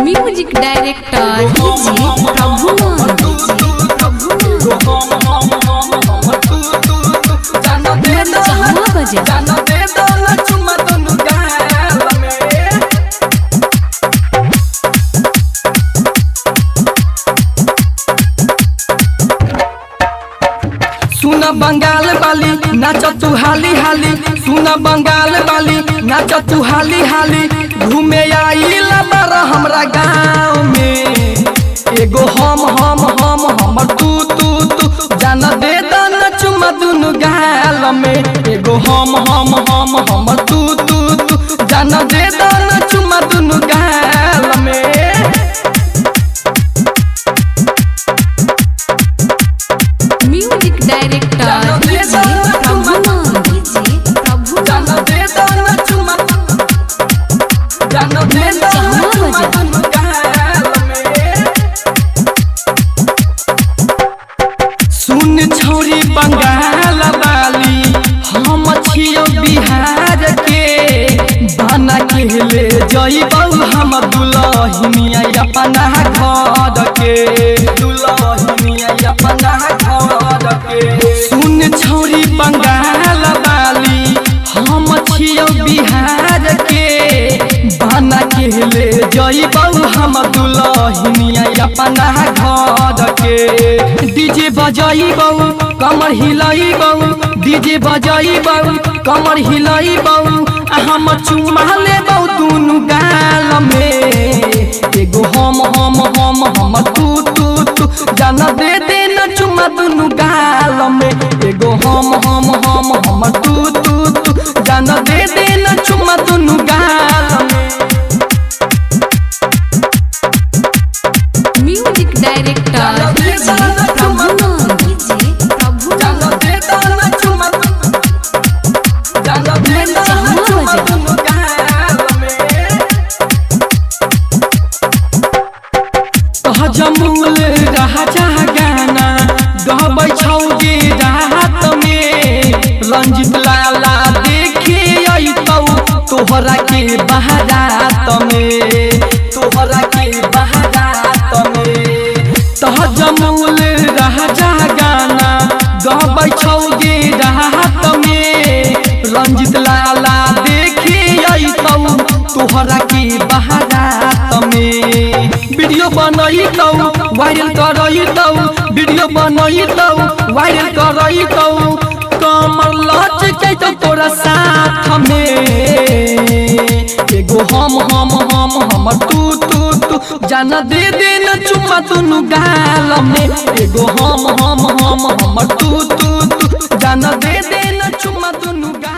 Music director सुना बंगाल वाली नाच तू हाली हाली, सुना बंगाल वाली नाच तू हाली हाली। घूमे आइल बारा हमरा गाँव में, एगो हम तू तू तू जान दे दान चुमा दुनु गाल में। एगो हम तू तू तू जान दे दान चुमा दुनु गाल में। म्यूजिक डायरेक्टर सुन छोरी बंगाल वाली हम छियो बिहार के, बना के ले जइबौ हम दुल्हनिया अपना घर के, दुल्हनिया अपना घर के। सुन छोरी बंगाल वाली हम छियो बिहार के, बना के ले जइबौ हम दुल्हनिया अपना घर के। डीजे बजाइबौ कमर हिलाइबौ, डीजे बजाइबौ कमर हिलाइबौ, हम चुमा लेबौ दुनु गाल में। एगो हम तू तू तू जान दे देना चुमा दुनु गाल में। एगो हम तू तू तू जान दे देना चुमा दुनु गाल में। म्यूजिक डायरेक्टर जमूल राजा गाना गबै छौगे रात में, रंजित लाला देखे अइतौ तोहरा के बहरात में, तोहरा के बहरात में। तह जमूल राजा गाना गबै छौगे रात में, रंजित लाला देखे अइतौ तोहरा के बहरात में। वीडियो बनैतौ वायरल करैतौ, वीडियो बनैतौ वायरल करैतौ, कमर लचकैतौ तोरा साथ में। एगो हम तू तू तू जान दे देना चुमा दुनु गाल में। एगो हम तू तू तू जान दे देना चुमा दुनु गाल।